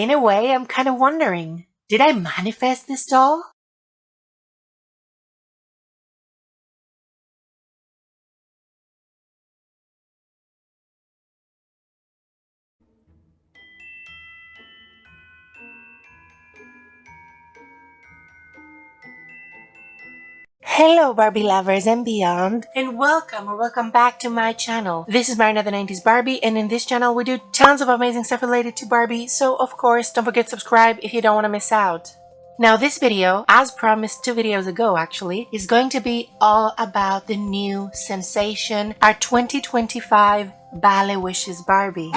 In a way, I'm kind of wondering, did I manifest this doll? Hello Barbie lovers and beyond, and welcome back to my channel. This is Marina the 90s Barbie, and in this channel we do tons of amazing stuff related to Barbie, so of course don't forget to subscribe if you don't want to miss out. Now this video, as promised 2 videos ago actually, is going to be all about the new sensation, our 2025 Ballet Wishes Barbie.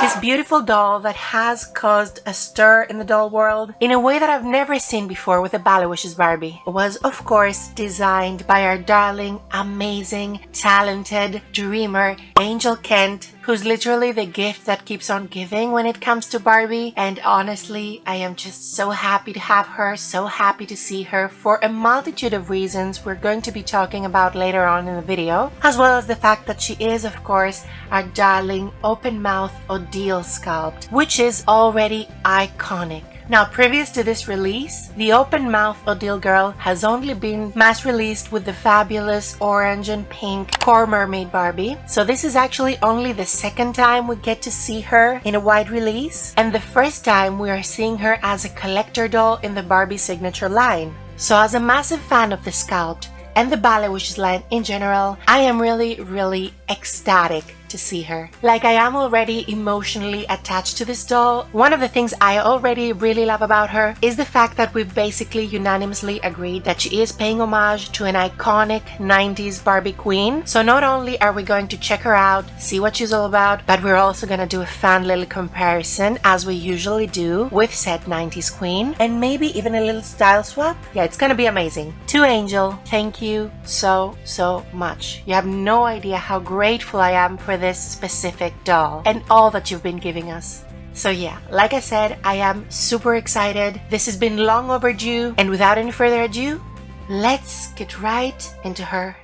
This beautiful doll that has caused a stir in the doll world in a way that I've never seen before with a Ballet Wishes Barbie was, of course, designed by our darling, amazing, talented dreamer, Angel Kent, who's literally the gift that keeps on giving when it comes to Barbie. And honestly, I am just so happy to have her, so happy to see her for a multitude of reasons we're going to be talking about later on in the video, as well as the fact that she is, of course, our darling open mouth Odile sculpt, which is already iconic. Now, previous to this release, the open mouth Odile girl has only been mass released with the fabulous orange and pink Core Mermaid Barbie. So this is actually only the second time we get to see her in a wide release, and the first time we are seeing her as a collector doll in the Barbie Signature line. So as a massive fan of the sculpt and the Ballet Wishes line in general, I am really ecstatic to see her. Like, I am already emotionally attached to this doll. One of the things I already really love about her is the fact that we've basically unanimously agreed that she is paying homage to an iconic 90s Barbie queen. So not only are we going to check her out, see what she's all about, but we're also gonna do a fun little comparison, as we usually do, with said 90s queen, and maybe even a little style swap. Yeah, it's gonna be amazing. To Angel, thank you so much. You have no idea how grateful I am for this specific doll and all that you've been giving us. So yeah, like I said, I am super excited. This has been long overdue, and without any further ado, let's get right into her.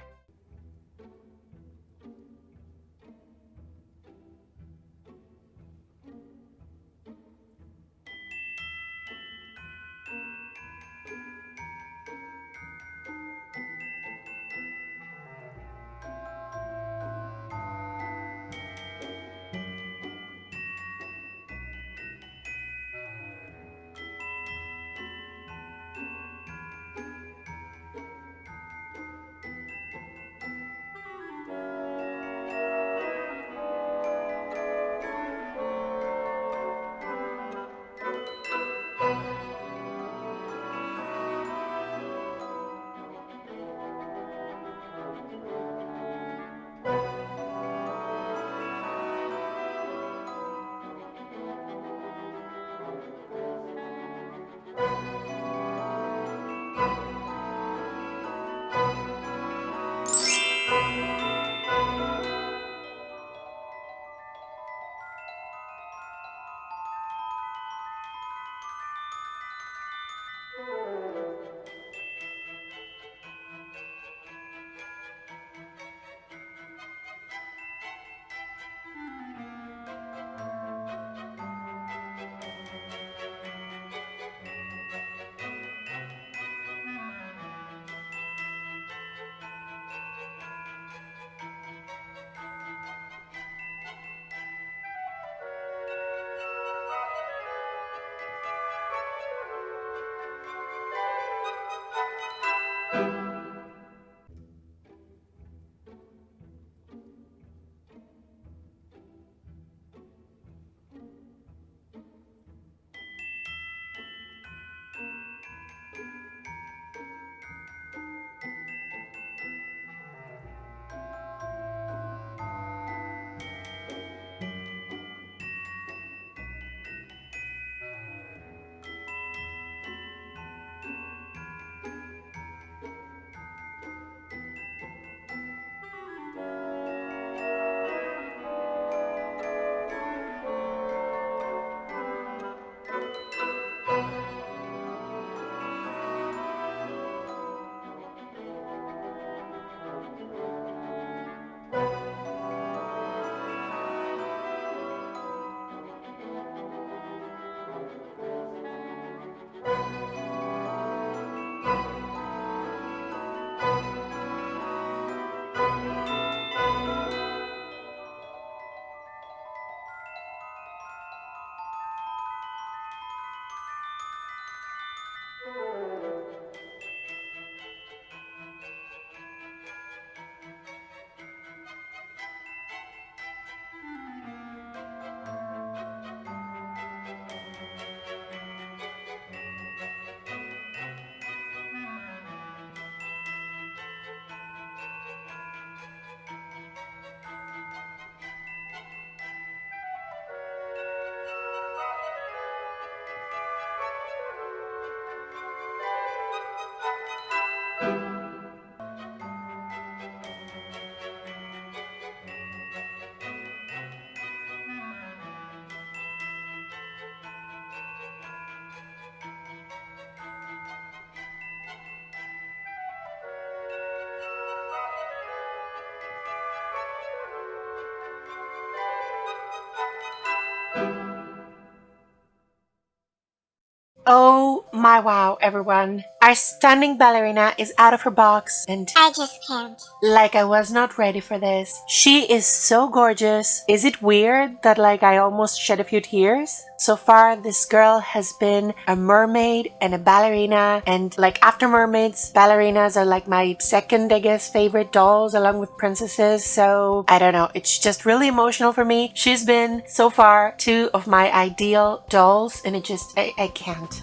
Oh my wow, everyone. Our stunning ballerina is out of her box and I just can't. like I was not ready for this. She is so gorgeous. Is it weird that like I almost shed a few tears? So far, this girl has been a mermaid and a ballerina, and like after mermaids, ballerinas are like my second, I guess, favorite dolls along with princesses. So I don't know, it's just really emotional for me. She's been so far two of my ideal dolls, and I can't.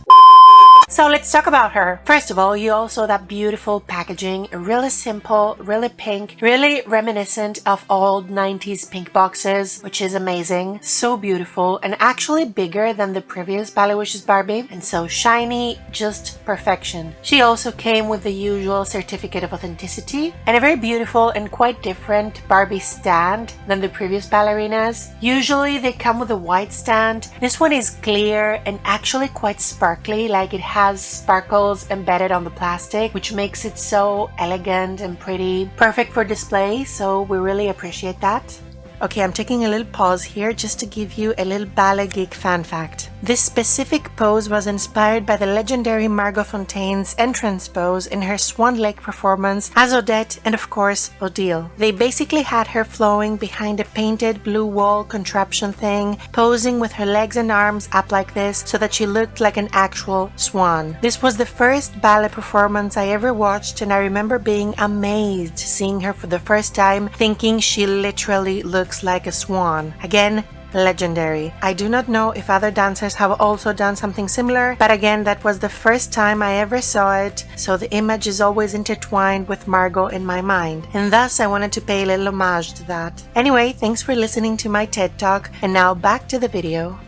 So let's talk about her. First of all, you all saw that beautiful packaging, really simple, really pink, really reminiscent of old 90s pink boxes, which is amazing. So beautiful and actually bigger than the previous Ballet Wishes Barbie, and so shiny, just perfection. She also came with the usual certificate of authenticity and a very beautiful and quite different Barbie stand than the previous ballerinas. Usually they come with a white stand. This one is clear and actually quite sparkly, like it has sparkles embedded on the plastic, which makes it so elegant and pretty, perfect for display, so we really appreciate that. Okay, I'm taking a little pause here just to give you a little Ballet Geek fan fact. This specific pose was inspired by the legendary Margot Fontaine's entrance pose in her Swan Lake performance as Odette and of course Odile. They basically had her flowing behind a painted blue wall contraption thing, posing with her legs and arms up like this so that she looked like an actual swan. This was the first ballet performance I ever watched, and I remember being amazed seeing her for the first time, thinking she literally looks like a swan. Again, legendary. I do not know if other dancers have also done something similar, but again, that was the first time I ever saw it, so the image is always intertwined with Margot in my mind, and thus I wanted to pay a little homage to that. Anyway, thanks for listening to my TED Talk, and now back to the video.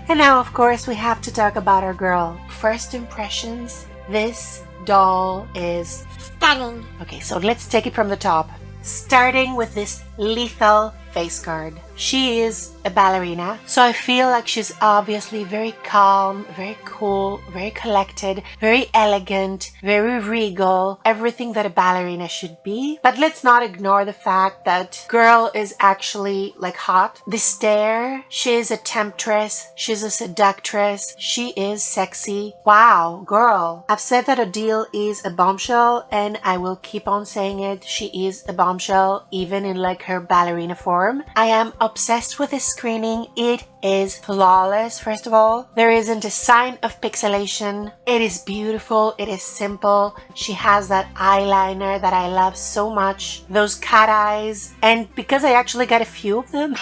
And now, of course, we have to talk about our girl. First impressions, this doll is Stunning. Okay, so let's take it from the top. Starting with this lethal face guard. She is a ballerina, so I feel like she's obviously very calm, very cool, very collected, very elegant, very regal, everything that a ballerina should be. But let's not ignore the fact that girl is actually like hot. The stare, she is a temptress, she's a seductress, she is sexy. Wow, girl. I've said that Odile is a bombshell, and I will keep on saying it. She is a bombshell, even in like her ballerina form. I am obsessed with this screening. It is flawless. First of all, there isn't a sign of pixelation. It is beautiful. It is simple. She has that eyeliner that I love so much, those cat eyes, and because I actually got a few of them,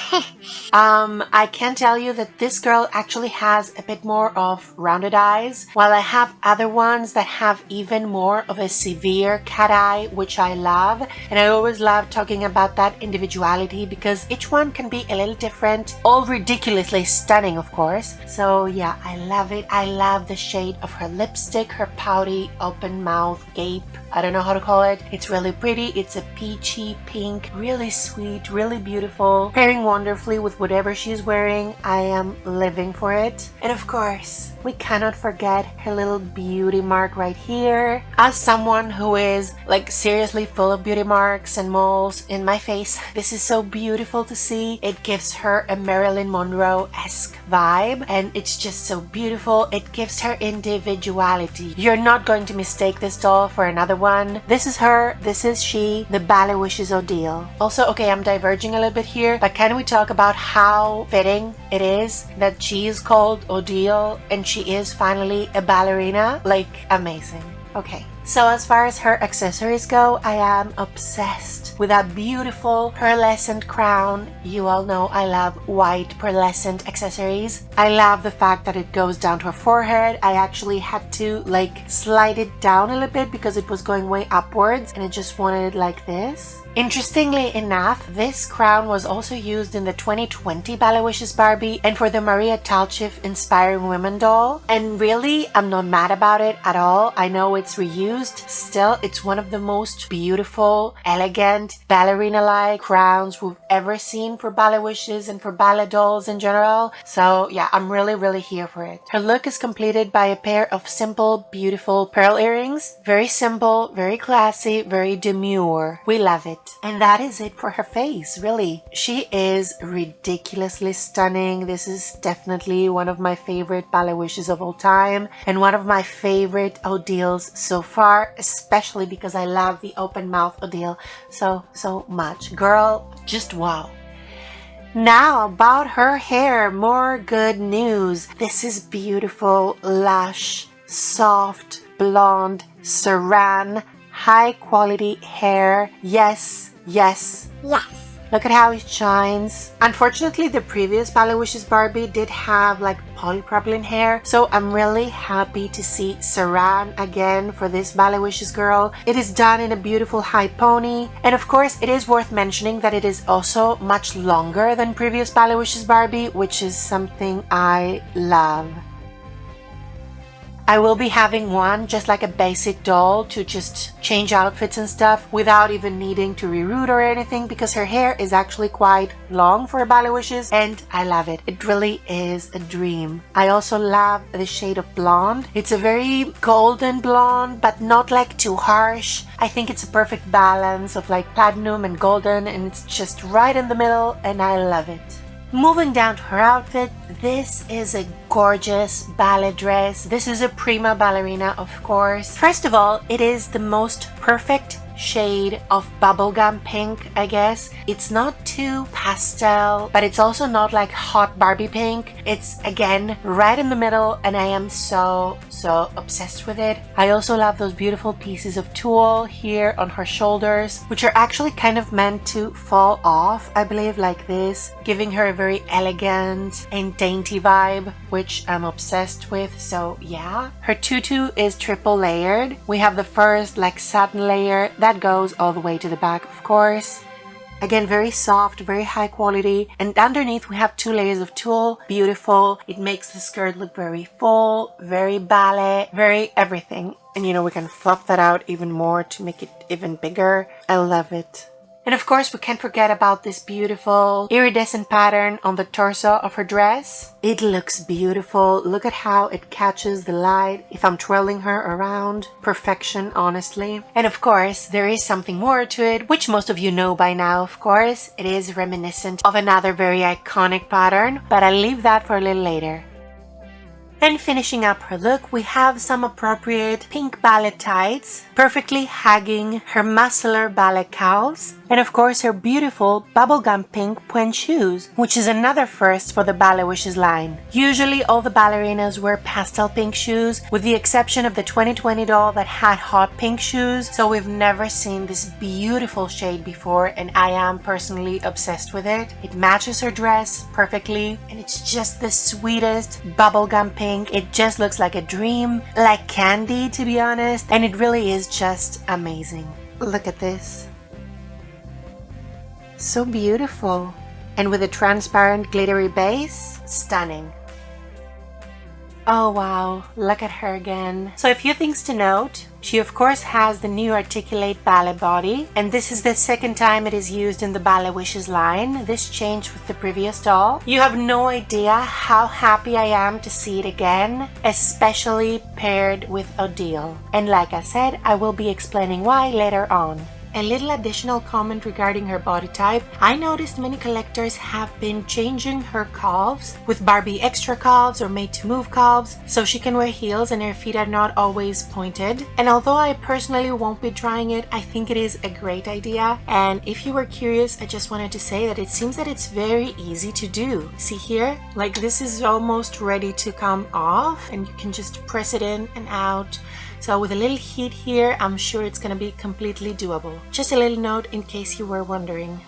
I can tell you that this girl actually has a bit more of rounded eyes, while I have other ones that have even more of a severe cat eye, which I love, and I always love talking about that individuality because each one can be a little different, all ridiculously stunning, of course. So yeah, I love it. I love the shade of her lipstick, her pouty open mouth gape, I don't know how to call it. It's really pretty. It's a peachy pink, really sweet, really beautiful, pairing wonderfully with whatever she's wearing. I am living for it. And of course, we cannot forget her little beauty mark right here. As someone who is like seriously full of beauty marks and moles in my face, this is so beautiful to see. It gives her a Marilyn Monroe-esque vibe, and it's just so beautiful. It gives her individuality. You're not going to mistake this doll for another one. This is her, this is she, the Ballet Wishes Odile. Also, okay, I'm diverging a little bit here, but can we talk about how fitting it is that she is called Odile and she is finally a ballerina? Like, amazing. Okay, so as far as her accessories go, I am obsessed with that beautiful pearlescent crown. You all know I love white pearlescent accessories. I love the fact that it goes down to her forehead. I actually had to like slide it down a little bit because it was going way upwards, and I just wanted it like this. Interestingly enough, this crown was also used in the 2020 Ballet Wishes Barbie and for the Maria Talchif Inspiring Women doll. And really, I'm not mad about it at all. I know it's reused used. Still, it's one of the most beautiful, elegant, ballerina-like crowns we've ever seen for ballet wishes and for ballet dolls in general. So yeah, I'm really here for it. Her look is completed by a pair of simple, beautiful pearl earrings. Very simple, very classy, very demure. We love it. And that is it for her face, really. She is ridiculously stunning. This is definitely one of my favorite ballet wishes of all time and one of my favorite Odiles so far, especially because I love the open mouth Odile so much. Girl, just wow. Now about her hair, more good news. This is beautiful, lush, soft, blonde, saran, high quality hair. Yes. Look at how it shines. Unfortunately, the previous Ballet Wishes Barbie did have like polypropylene hair, so I'm really happy to see saran again for this Ballet Wishes girl. It is done in a beautiful high pony, and of course it is worth mentioning that it is also much longer than previous Ballet Wishes Barbie, which is something I love. I will be having one just like a basic doll to just change outfits and stuff without even needing to reroute or anything, because her hair is actually quite long for Ballet Wishes and I love it. It really is a dream. I also love the shade of blonde. It's a very golden blonde, but not like too harsh. I think it's a perfect balance of like platinum and golden, and it's just right in the middle and I love it. Moving down to her outfit, this is a gorgeous ballet dress. This is a prima ballerina, of course. First of all, it is the most perfect shade of bubblegum pink, I guess. It's not too pastel, but it's also not like hot Barbie pink. It's again right in the middle and I am so obsessed with it. I also love those beautiful pieces of tulle here on her shoulders, which are actually kind of meant to fall off, I believe, like this, giving her a very elegant and dainty vibe, which I'm obsessed with. So yeah, her tutu is triple layered. We have the first like satin layer that goes all the way to the back, of course. Again, very soft, very high quality, and underneath we have 2 layers of tulle. Beautiful. It makes the skirt look very full, very ballet, very everything. And you know, we can fluff that out even more to make it even bigger. I love it. And of course, we can't forget about this beautiful iridescent pattern on the torso of her dress. It looks beautiful. Look at how it catches the light if I'm twirling her around. Perfection, honestly. And of course, there is something more to it, which most of you know by now, of course. It is reminiscent of another very iconic pattern, but I'll leave that for a little later. And finishing up her look, we have some appropriate pink ballet tights, perfectly hugging her muscular ballet calves, and of course her beautiful bubblegum pink pointe shoes, which is another first for the Ballet Wishes line. Usually all the ballerinas wear pastel pink shoes, with the exception of the 2020 doll that had hot pink shoes, so we've never seen this beautiful shade before, and I am personally obsessed with it. It matches her dress perfectly, and it's just the sweetest bubblegum pink. It just looks like a dream, like candy, to be honest, and it really is just amazing. Look at this. So beautiful. And with a transparent glittery base, stunning. Oh wow, look at her again. So a few things to note. She of course has the new articulate ballet body, and this is the second time it is used in the Ballet Wishes line. This changed with the previous doll. You have no idea how happy I am to see it again, especially paired with Odile. And like I said, I will be explaining why later on. A little additional comment regarding her body type. I noticed many collectors have been changing her calves with Barbie extra calves or made to move calves, so she can wear heels and her feet are not always pointed. And although I personally won't be trying it, I think it is a great idea. And if you were curious, I just wanted to say that it seems that it's very easy to do. See here? Like this is almost ready to come off and you can just press it in and out. So with a little heat here, I'm sure it's gonna be completely doable. Just a little note in case you were wondering.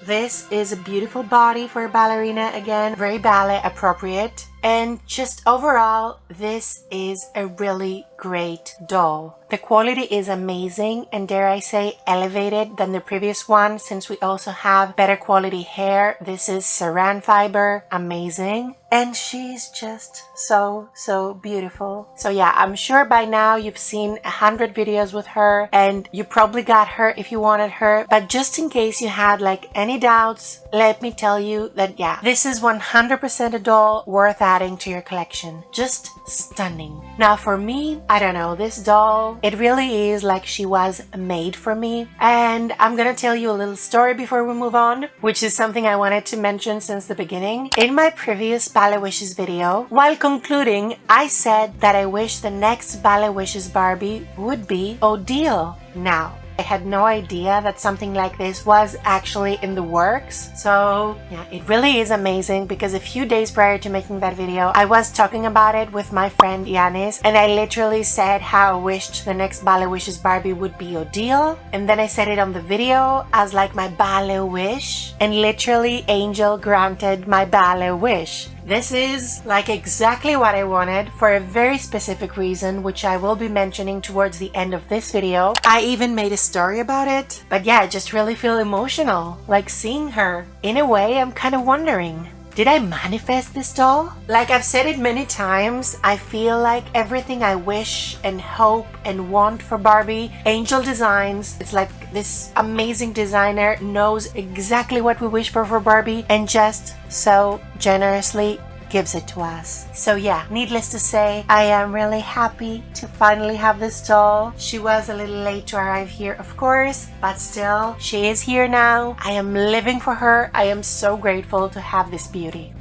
This is a beautiful body for a ballerina again, very ballet appropriate. And just overall, this is a really great doll. The quality is amazing and dare I say elevated than the previous one, since we also have better quality hair. This is saran fiber, amazing. And she's just so beautiful. So yeah, I'm sure by now you've seen 100 videos with her and you probably got her if you wanted her. But just in case you had like any doubts, let me tell you that yeah, this is 100% a doll worth adding to your collection. Just stunning. Now for me, I don't know, this doll, it really is like she was made for me. And I'm gonna tell you a little story before we move on, which is something I wanted to mention since the beginning. In my previous Ballet Wishes video, while concluding, I said that I wish the next Ballet Wishes Barbie would be Odile. Now, I had no idea that something like this was actually in the works. So yeah, it really is amazing because a few days prior to making that video, I was talking about it with my friend Yanis, and I literally said how I wished the next Ballet Wishes Barbie would be Odile. And then I said it on the video as like my ballet wish, and literally Angel granted my ballet wish. This is like exactly what I wanted for a very specific reason, which I will be mentioning towards the end of this video. I even made a story about it. But yeah, I just really feel emotional, like seeing her. In a way, I'm kind of wondering, did I manifest this doll? Like I've said it many times, I feel like everything I wish and hope and want for Barbie, Angel Designs, it's like this amazing designer knows exactly what we wish for Barbie and just so generously gives it to us. So yeah, needless to say, I am really happy to finally have this doll. She was a little late to arrive here, of course, but still, she is here now. I am living for her. I am so grateful to have this beauty.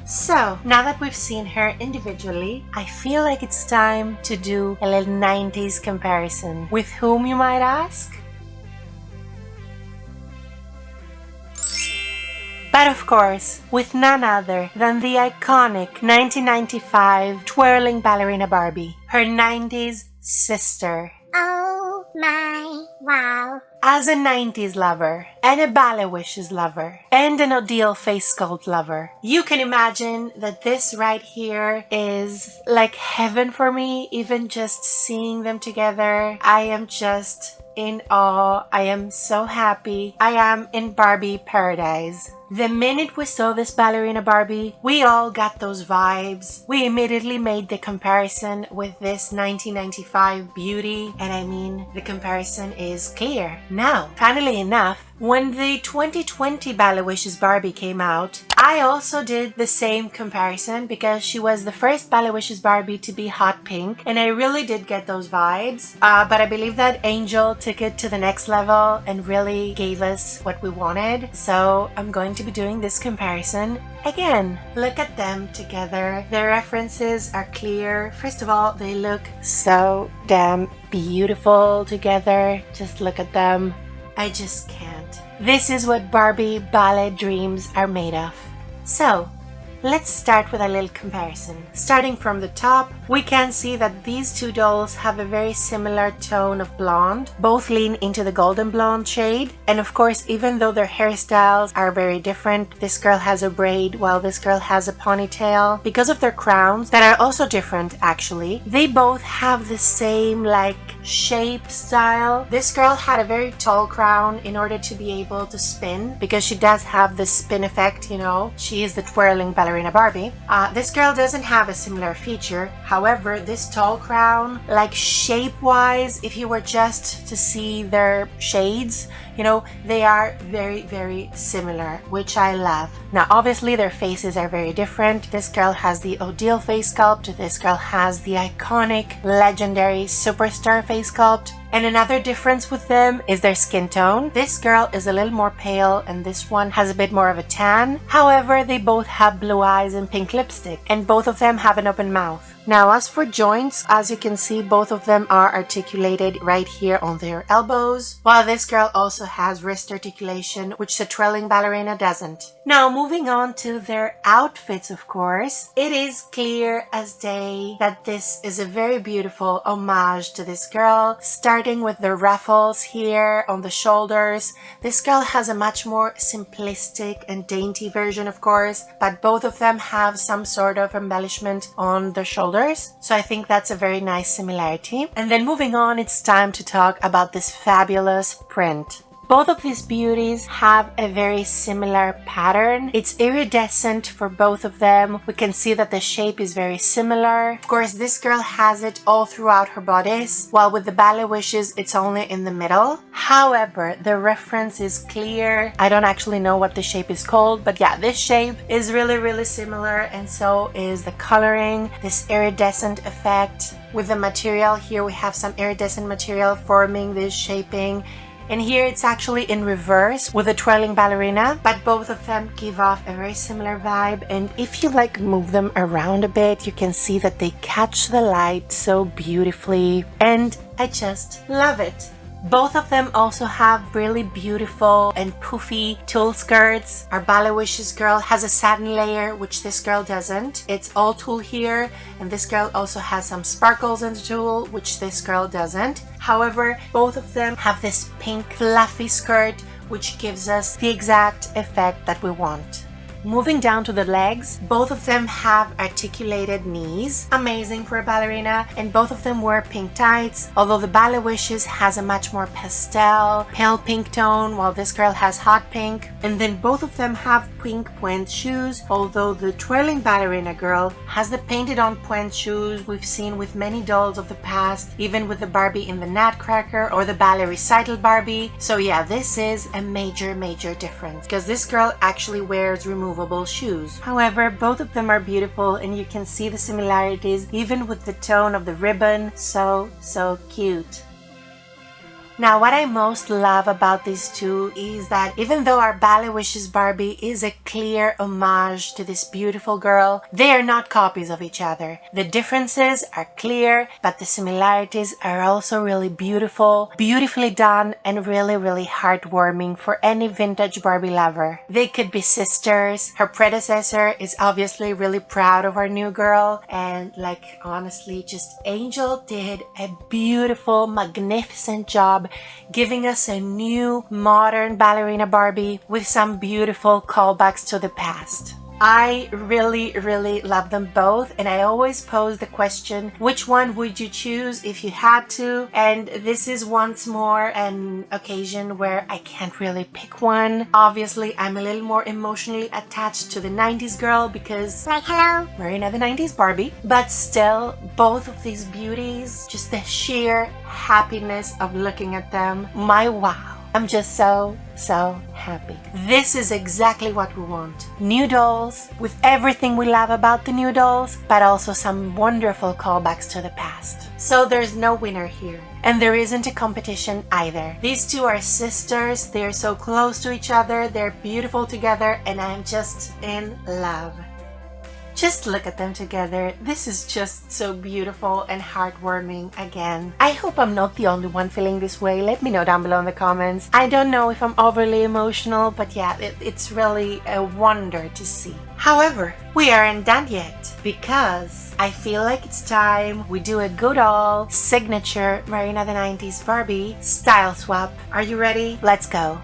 So, now that we've seen her individually, I feel like it's time to do a little 90s comparison. With whom, you might ask? But of course, with none other than the iconic 1995 Twirling Ballerina Barbie, her 90s sister. Oh my wow. As a 90s lover, and a Ballet Wishes lover, and an Odile face sculpt lover, you can imagine that this right here is like heaven for me. Even just seeing them together, I am just in awe. I am so happy. I am in Barbie paradise. The minute we saw this ballerina Barbie, we all got those vibes. We immediately made the comparison with this 1995 beauty, and I mean, the comparison is clear. Now, funnily enough, when the 2020 Ballet Wishes Barbie came out, I also did the same comparison because she was the first Ballet Wishes Barbie to be hot pink, and I really did get those vibes. But I believe that Angel took it to the next level and really gave us what we wanted. So I'm going to be doing this comparison again. Look at them together. Their references are clear. First of all, they look so damn beautiful together. Just look at them. I just can't. This is what Barbie ballet dreams are made of. So, let's start with a little comparison. Starting from the top, we can see that these two dolls have a very similar tone of blonde. Both lean into the golden blonde shade. And of course, even though their hairstyles are very different, this girl has a braid while this girl has a ponytail. Because of their crowns, that are also different actually, they both have the same like shape style. This girl had a very tall crown in order to be able to spin, because she does have the spin effect, you know. She is the twirling ballerina Barbie. This girl doesn't have a similar feature. However, this tall crown, like shape-wise, if you were just to see their shades, you know, they are very similar, which I love. Now, obviously, their faces are very different. This girl has the Odile face sculpt. This girl has the iconic, legendary superstar face sculpt. And another difference with them is their skin tone. This girl is a little more pale and this one has a bit more of a tan. However, they both have blue eyes and pink lipstick, and both of them have an open mouth. Now, as for joints, as you can see, both of them are articulated right here on their elbows, while this girl also has wrist articulation, which the twirling ballerina doesn't. Now, moving on to their outfits, of course, it is clear as day that this is a very beautiful homage to this girl, starting starting with the ruffles here on the shoulders. This girl has a much more simplistic and dainty version, of course, but both of them have some sort of embellishment on the shoulders. So I think that's a very nice similarity. And then moving on, it's time to talk about this fabulous print. Both of these beauties have a very similar pattern. It's iridescent for both of them. We can see that the shape is very similar. Of course, this girl has it all throughout her bodice, while with the Ballet Wishes, it's only in the middle. However, the reference is clear. I don't actually know what the shape is called, but yeah, this shape is really similar, and so is the coloring, this iridescent effect. With the material here, we have some iridescent material forming this shaping. And here it's actually in reverse with the Twirling Ballerina, but both of them give off a very similar vibe. And if you like move them around a bit, you can see that they catch the light so beautifully. And I just love it. Both of them also have really beautiful and poofy tulle skirts. Our Ballet Wishes girl has a satin layer, which this girl doesn't. It's all tulle here, and this girl also has some sparkles in the tulle, which this girl doesn't. However, both of them have this pink fluffy skirt, which gives us the exact effect that we want. Moving down to the legs, both of them have articulated knees, amazing for a ballerina, and both of them wear pink tights, although the Ballet Wishes has a much more pastel, pale pink tone, while this girl has hot pink. And then both of them have pink pointe shoes, although the Twirling Ballerina girl has the painted on pointe shoes we've seen with many dolls of the past, even with the Barbie in the Nutcracker or the Ballet Recital Barbie. So yeah, this is a major difference, because this girl actually wears removable shoes. However, both of them are beautiful, and you can see the similarities even with the tone of the ribbon. So cute. Now, what I most love about these two is that even though our Ballet Wishes Barbie is a clear homage to this beautiful girl, they are not copies of each other. The differences are clear, but the similarities are also really beautiful, beautifully done, and really heartwarming for any vintage Barbie lover. They could be sisters. Her predecessor is obviously really proud of our new girl, and like honestly, just Angel did a beautiful, magnificent job giving us a new, modern ballerina Barbie with some beautiful callbacks to the past. I really love them both, and I always pose the question, which one would you choose if you had to? And this is once more an occasion where I can't really pick one. Obviously, I'm a little more emotionally attached to the 90s girl because, Like, hello? Marina the 90s Barbie. But still, both of these beauties, just the sheer happiness of looking at them, my wow. I'm just so happy. This is exactly what we want. New dolls with everything we love about the new dolls, but also some wonderful callbacks to the past. So there's no winner here. And there isn't a competition either. These two are sisters. They're so close to each other. They're beautiful together, and I'm just in love. Just look at them together. This is just so beautiful and heartwarming again. I hope I'm not the only one feeling this way. Let me know down below in the comments. I don't know if I'm overly emotional, but yeah, it's really a wonder to see. However, we aren't done yet, because I feel like it's time we do a good old signature Marina the 90s Barbie style swap. Are you ready? Let's go.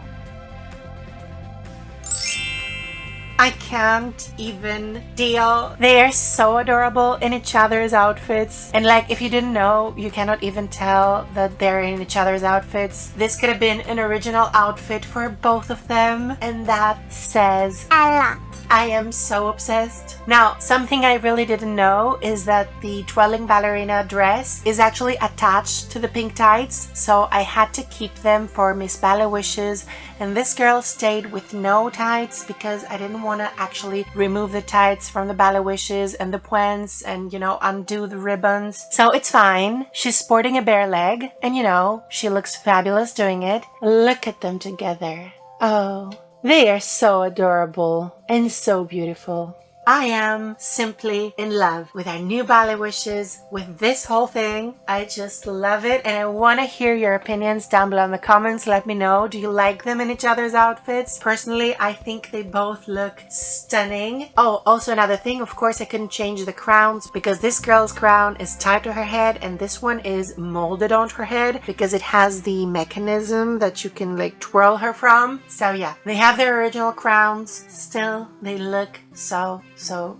I can't even deal. They are so adorable in each other's outfits. And like, if you didn't know, you cannot even tell that they're in each other's outfits. This could have been an original outfit for both of them. And that says A lot. I am so obsessed. Now, something I really didn't know is that the Twirling Ballerina dress is actually attached to the pink tights, so I had to keep them for Miss Ballet Wishes, and this girl stayed with no tights because I didn't want to actually remove the tights from the Ballet Wishes and the points and, you know, undo the ribbons. So it's fine. She's sporting a bare leg, and you know, she looks fabulous doing it. Look at them together. Oh. They are so adorable and so beautiful. I am simply in love with our new Ballet Wishes, with this whole thing. I just love it, and I want to hear your opinions down below in the comments. Let me know. Do you like them in each other's outfits? Personally, I think they both look stunning. Oh, also another thing, of course, I couldn't change the crowns because this girl's crown is tied to her head and this one is molded onto her head because it has the mechanism that you can like twirl her from. So yeah, they have their original crowns. Still, they look so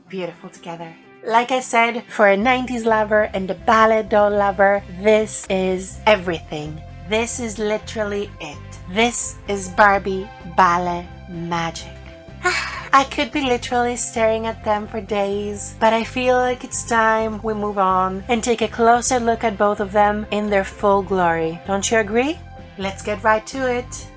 beautiful together. Like I said, for a 90s lover and a ballet doll lover, this is everything. This is literally it. This is Barbie ballet magic. I could be literally staring at them for days, but I feel like it's time we move on and take a closer look at both of them in their full glory. Don't you agree? Let's get right to it.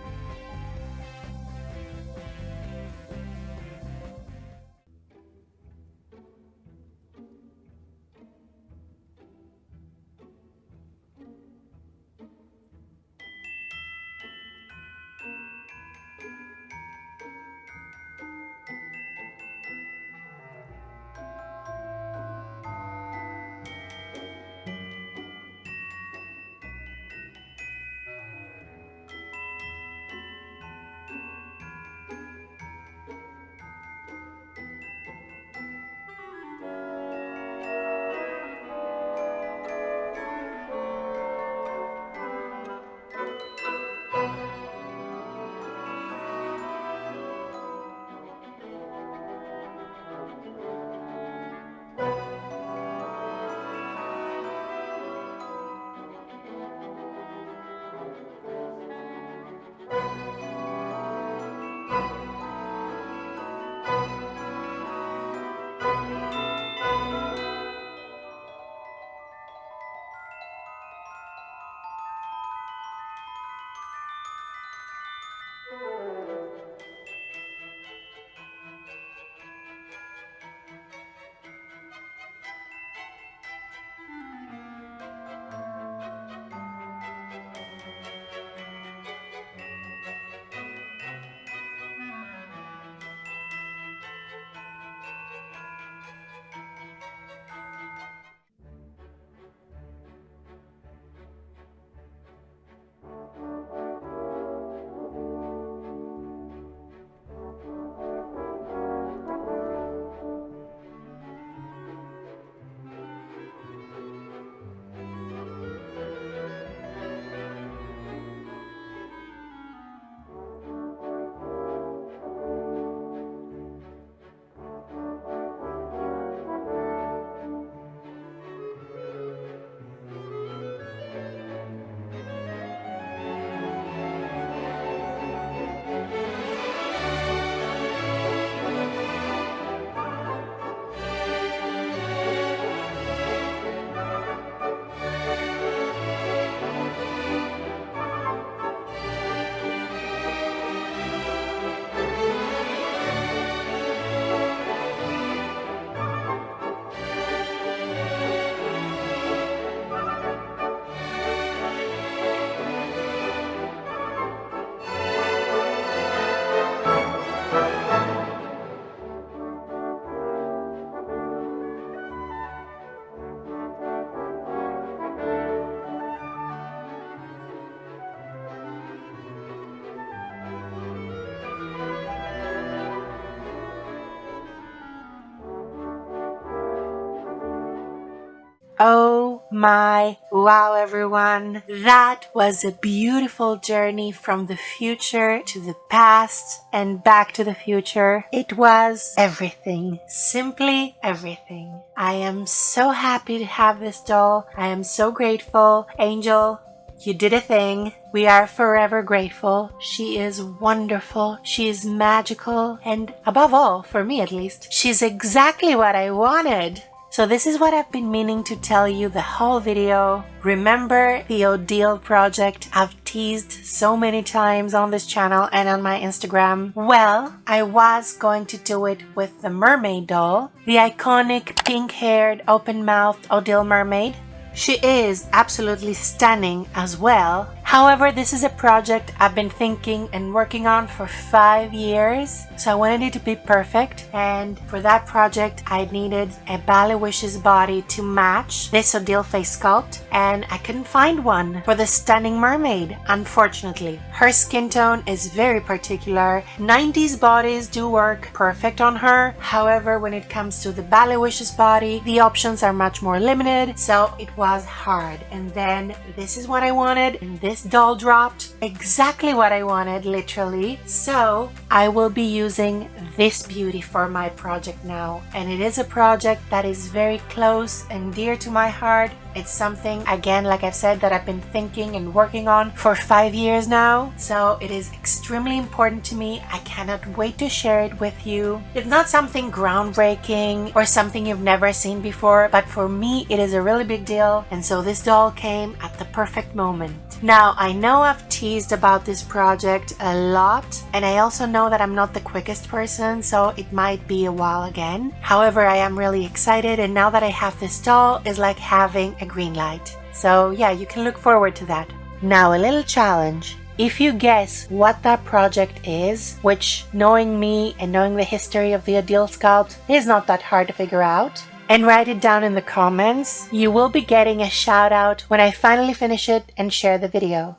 Oh my wow, everyone. That was a beautiful journey from the future to the past and back to the future. It was everything, simply everything. I am so happy to have this doll. I am so grateful. Angel, you did a thing. We are forever grateful. She is wonderful. She is magical. And above all, for me at least, she's exactly what I wanted. So this is what I've been meaning to tell you the whole video. Remember the Odile project I've teased so many times on this channel and on my Instagram? Well, I was going to do it with the mermaid doll, the iconic pink-haired, open-mouthed Odile mermaid. She is absolutely stunning as well. However, this is a project I've been thinking and working on for 5 years, so I wanted it to be perfect, and for that project I needed a Ballet Wishes body to match this Odile face sculpt, and I couldn't find one for the stunning mermaid, unfortunately. Her skin tone is very particular. 90s bodies do work perfect on her, however when it comes to the Ballet Wishes body, the options are much more limited, so it was hard. And then this is what I wanted, and this doll dropped exactly what I wanted, literally. So I will be using this beauty for my project now, and it is a project that is very close and dear to my heart. It's something, again, like I've said, that I've been thinking and working on for 5 years now, so it is extremely important to me. I cannot wait to share it with you. It's not something groundbreaking or something you've never seen before, but for me it is a really big deal, and so this doll came at the perfect moment. Now, I know I've teased about this project a lot, and I also know that I'm not the quickest person, so it might be a while again. However, I am really excited, and now that I have this doll, it's like having a green light. So yeah, you can look forward to that. Now, a little challenge. If you guess what that project is, which, knowing me and knowing the history of the Odile sculpt, is not that hard to figure out, and write it down in the comments, you will be getting a shout out when I finally finish it and share the video.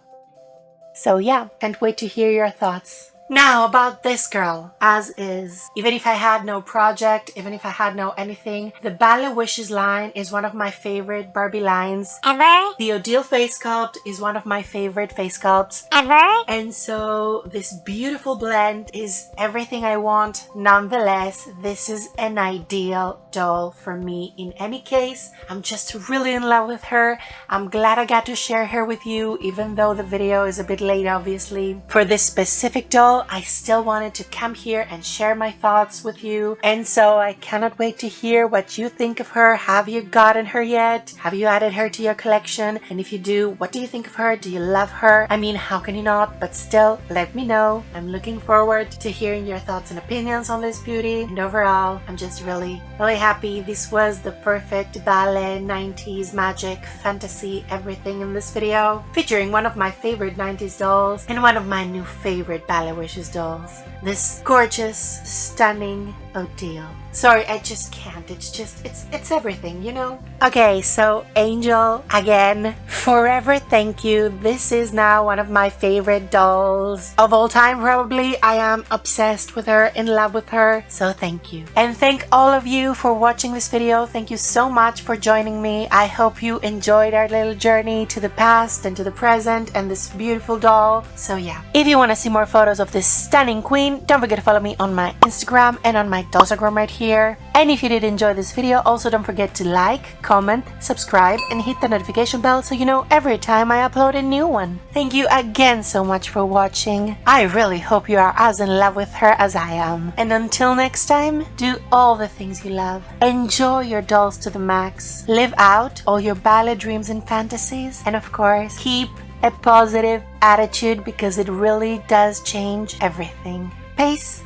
So yeah, can't wait to hear your thoughts. Now about this girl, as is. Even if I had no project, even if I had no anything, the Ballet Wishes line is one of my favorite Barbie lines Ever? The Odile face sculpt is one of my favorite face sculpts Ever? and so this beautiful blend is everything I want. Nonetheless, this is an ideal doll for me in any case. I'm just really in love with her. I'm glad I got to share her with you, even though the video is a bit late, obviously. For this specific doll, I still wanted to come here and share my thoughts with you, and so I cannot wait to hear what you think of her. Have you gotten her yet? Have you added her to your collection? And if you do, what do you think of her? Do you love her? I mean, how can you not? But still, let me know. I'm looking forward to hearing your thoughts and opinions on this beauty, and overall, I'm just really happy. This was the perfect ballet, 90s, magic, fantasy, everything in this video, featuring one of my favorite 90s dolls and one of my new favorite Ballet Wishes dolls, this gorgeous, stunning Odile. Sorry, I just can't. It's everything, you know? Okay, so Angel, again, forever thank you. This is now one of my favorite dolls of all time, probably. I am obsessed with her, in love with her, so thank you. And thank all of you for watching this video. Thank you so much for joining me. I hope you enjoyed our little journey to the past and to the present and this beautiful doll. So yeah, if you want to see more photos of this stunning queen, don't forget to follow me on my Instagram and on my Dosagram right here. And if you did enjoy this video, also don't forget to like, comment, subscribe, and hit the notification bell so you know every time I upload a new one. Thank you again so much for watching. I really hope you are as in love with her as I am. And until next time, do all the things you love. Enjoy your dolls to the max. Live out all your ballet dreams and fantasies. And of course, keep a positive attitude because it really does change everything. Peace.